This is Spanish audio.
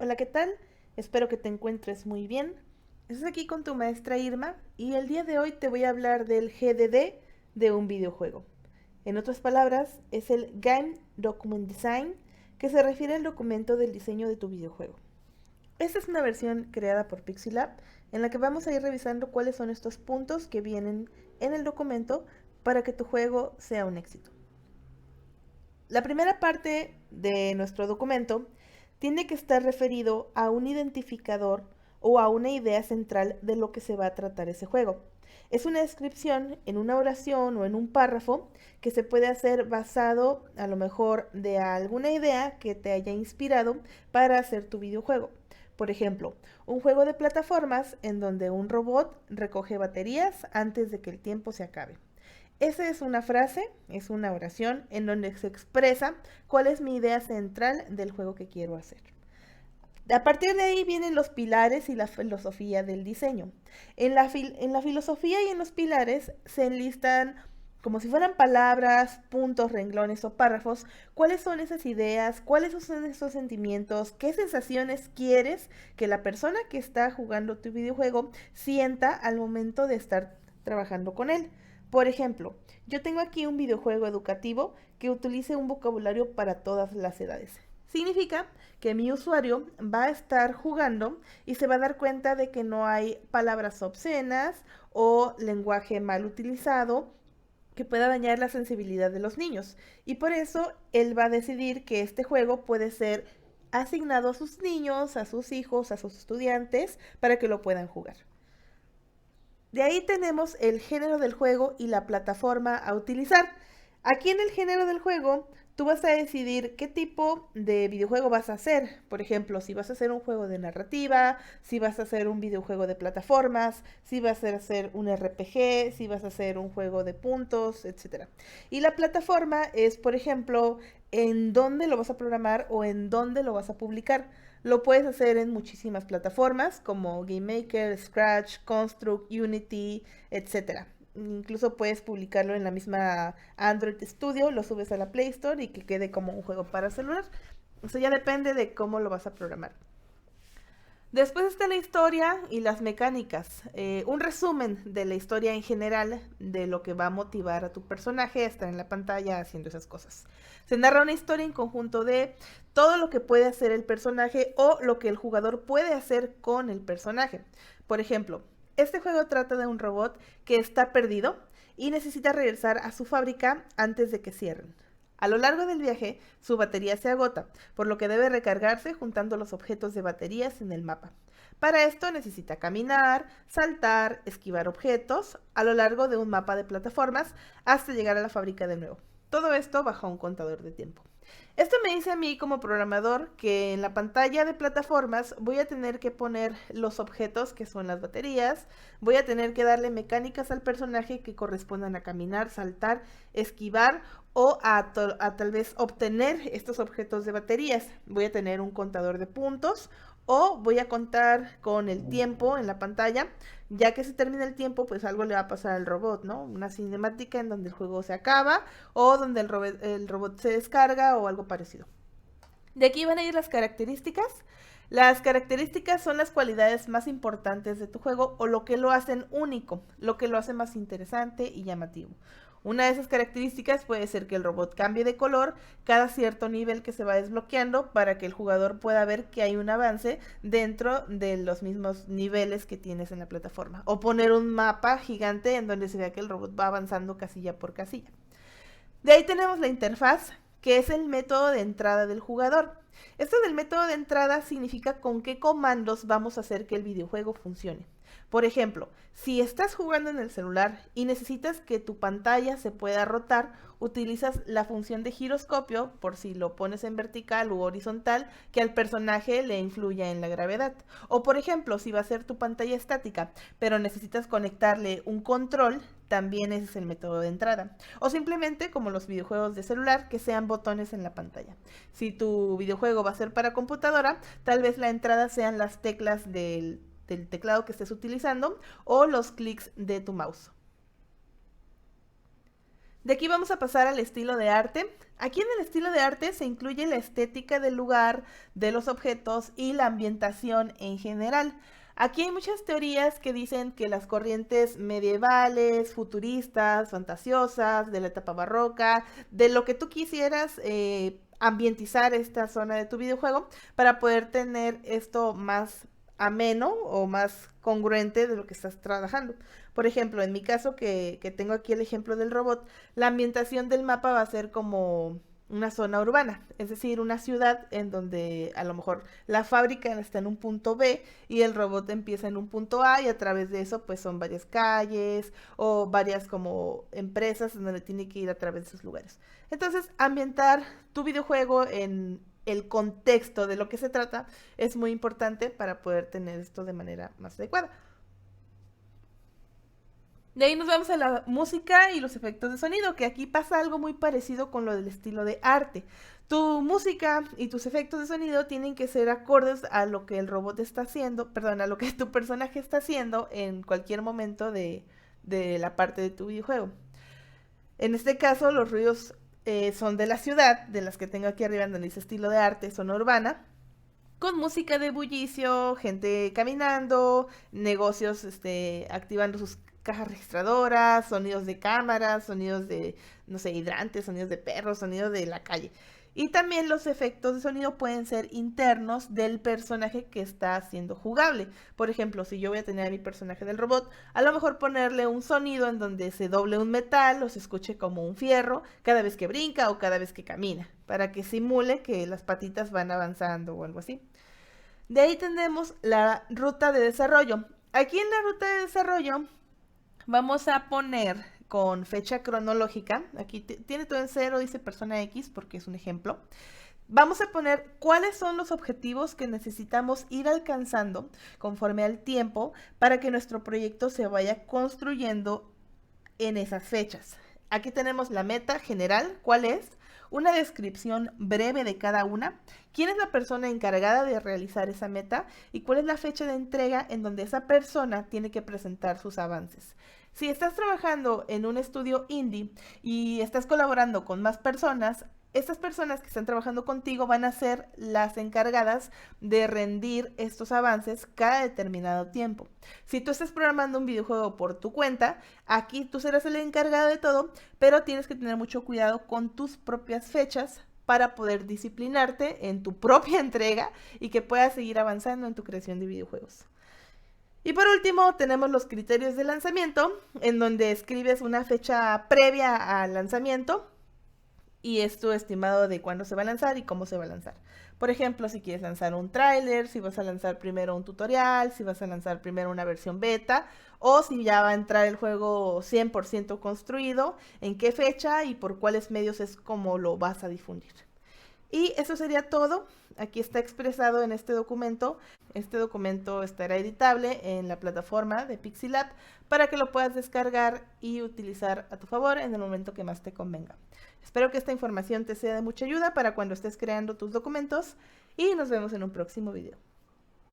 Hola, ¿qué tal? Espero que te encuentres muy bien. Estás aquí con tu maestra Irma y el día de hoy te voy a hablar del GDD de un videojuego. En otras palabras, es el Game Document Design, que se refiere al documento del diseño de tu videojuego. Esta es una versión creada por Pixilab en la que vamos a ir revisando cuáles son estos puntos que vienen en el documento para que tu juego sea un éxito. La primera parte de nuestro documento tiene que estar referido a un identificador o a una idea central de lo que se va a tratar ese juego. Es una descripción en una oración o en un párrafo que se puede hacer basado a lo mejor de alguna idea que te haya inspirado para hacer tu videojuego. Por ejemplo, un juego de plataformas en donde un robot recoge baterías antes de que el tiempo se acabe. Esa es una frase, es una oración en donde se expresa cuál es mi idea central del juego que quiero hacer. A partir de ahí vienen los pilares y la filosofía del diseño. En la filosofía y en los pilares se enlistan como si fueran palabras, puntos, renglones o párrafos, cuáles son esas ideas, cuáles son esos sentimientos, qué sensaciones quieres que la persona que está jugando tu videojuego sienta al momento de estar trabajando con él. Por ejemplo, yo tengo aquí un videojuego educativo que utilice un vocabulario para todas las edades. Significa que mi usuario va a estar jugando y se va a dar cuenta de que no hay palabras obscenas o lenguaje mal utilizado que pueda dañar la sensibilidad de los niños. Y por eso él va a decidir que este juego puede ser asignado a sus niños, a sus hijos, a sus estudiantes, para que lo puedan jugar. De ahí tenemos el género del juego y la plataforma a utilizar. Aquí en el género del juego, tú vas a decidir qué tipo de videojuego vas a hacer. Por ejemplo, si vas a hacer un juego de narrativa, si vas a hacer un videojuego de plataformas, si vas a hacer un RPG, si vas a hacer un juego de puntos, etc. Y la plataforma es, por ejemplo, en dónde lo vas a programar o en dónde lo vas a publicar. Lo puedes hacer en muchísimas plataformas como GameMaker, Scratch, Construct, Unity, etcétera. Incluso puedes publicarlo en la misma Android Studio, lo subes a la Play Store y que quede como un juego para celular. O sea, ya depende de cómo lo vas a programar. Después está la historia y las mecánicas. Un resumen de la historia en general, de lo que va a motivar a tu personaje a estar en la pantalla haciendo esas cosas. Se narra una historia en conjunto de todo lo que puede hacer el personaje o lo que el jugador puede hacer con el personaje. Por ejemplo, este juego trata de un robot que está perdido y necesita regresar a su fábrica antes de que cierren. A lo largo del viaje, su batería se agota, por lo que debe recargarse juntando los objetos de baterías en el mapa. Para esto necesita caminar, saltar, esquivar objetos a lo largo de un mapa de plataformas hasta llegar a la fábrica de nuevo. Todo esto bajo un contador de tiempo. Esto me dice a mí como programador que en la pantalla de plataformas voy a tener que poner los objetos que son las baterías, voy a tener que darle mecánicas al personaje que correspondan a caminar, saltar, esquivar o a tal vez obtener estos objetos de baterías. Voy a tener un contador de puntos o voy a contar con el tiempo en la pantalla. Ya que se termina el tiempo, pues algo le va a pasar al robot, ¿no? Una cinemática en donde el juego se acaba o donde el robot se descarga o algo parecido. De aquí van a ir las características. Las características son las cualidades más importantes de tu juego o lo que lo hacen único, lo que lo hace más interesante y llamativo. Una de esas características puede ser que el robot cambie de color cada cierto nivel que se va desbloqueando para que el jugador pueda ver que hay un avance dentro de los mismos niveles que tienes en la plataforma. O poner un mapa gigante en donde se vea que el robot va avanzando casilla por casilla. De ahí tenemos la interfaz, que es el método de entrada del jugador. Esto del método de entrada significa con qué comandos vamos a hacer que el videojuego funcione. Por ejemplo, si estás jugando en el celular y necesitas que tu pantalla se pueda rotar, utilizas la función de giroscopio por si lo pones en vertical u horizontal que al personaje le influya en la gravedad. O por ejemplo, si va a ser tu pantalla estática, pero necesitas conectarle un control, también ese es el método de entrada. O simplemente, como los videojuegos de celular, que sean botones en la pantalla. Si tu videojuego va a ser para computadora, tal vez la entrada sean las teclas del teclado que estés utilizando o los clics de tu mouse. De aquí vamos a pasar al estilo de arte. Aquí en el estilo de arte se incluye la estética del lugar, de los objetos y la ambientación en general. Aquí hay muchas teorías que dicen que las corrientes medievales, futuristas, fantasiosas, de la etapa barroca, de lo que tú quisieras ambientizar esta zona de tu videojuego para poder tener esto más ameno o más congruente de lo que estás trabajando. Por ejemplo, en mi caso, que tengo aquí el ejemplo del robot, la ambientación del mapa va a ser como una zona urbana, es decir, una ciudad en donde a lo mejor la fábrica está en un punto B y el robot empieza en un punto A y a través de eso pues son varias calles o varias como empresas en donde tiene que ir a través de esos lugares. Entonces, ambientar tu videojuego en el contexto de lo que se trata es muy importante para poder tener esto de manera más adecuada. De ahí nos vamos a la música y los efectos de sonido, que aquí pasa algo muy parecido con lo del estilo de arte. Tu música y tus efectos de sonido tienen que ser acordes a lo que el robot está haciendo, perdón, a lo que tu personaje está haciendo en cualquier momento de la parte de tu videojuego. En este caso, los ruidos son de la ciudad, de las que tengo aquí arriba donde dice estilo de arte, zona urbana, con música de bullicio, gente caminando, negocios activando sus cajas registradoras, sonidos de cámaras, sonidos de, no sé, hidrantes, sonidos de perros, sonidos de la calle. Y también los efectos de sonido pueden ser internos del personaje que está siendo jugable. Por ejemplo, si yo voy a tener a mi personaje del robot, a lo mejor ponerle un sonido en donde se doble un metal o se escuche como un fierro cada vez que brinca o cada vez que camina, para que simule que las patitas van avanzando o algo así. De ahí tenemos la ruta de desarrollo. Aquí en la ruta de desarrollo vamos a poner con fecha cronológica, aquí tiene todo en cero, dice persona X porque es un ejemplo. Vamos a poner cuáles son los objetivos que necesitamos ir alcanzando conforme al tiempo para que nuestro proyecto se vaya construyendo en esas fechas. Aquí tenemos la meta general, ¿cuál es? Una descripción breve de cada una, quién es la persona encargada de realizar esa meta y cuál es la fecha de entrega en donde esa persona tiene que presentar sus avances. Si estás trabajando en un estudio indie y estás colaborando con más personas, estas personas que están trabajando contigo van a ser las encargadas de rendir estos avances cada determinado tiempo. Si tú estás programando un videojuego por tu cuenta, aquí tú serás el encargado de todo, pero tienes que tener mucho cuidado con tus propias fechas para poder disciplinarte en tu propia entrega y que puedas seguir avanzando en tu creación de videojuegos. Y por último tenemos los criterios de lanzamiento, en donde escribes una fecha previa al lanzamiento y es tu estimado de cuándo se va a lanzar y cómo se va a lanzar. Por ejemplo, si quieres lanzar un tráiler, si vas a lanzar primero un tutorial, si vas a lanzar primero una versión beta, o si ya va a entrar el juego 100% construido, en qué fecha y por cuáles medios es como lo vas a difundir. Y eso sería todo. Aquí está expresado en este documento. Este documento estará editable en la plataforma de Pixilab para que lo puedas descargar y utilizar a tu favor en el momento que más te convenga. Espero que esta información te sea de mucha ayuda para cuando estés creando tus documentos y nos vemos en un próximo video.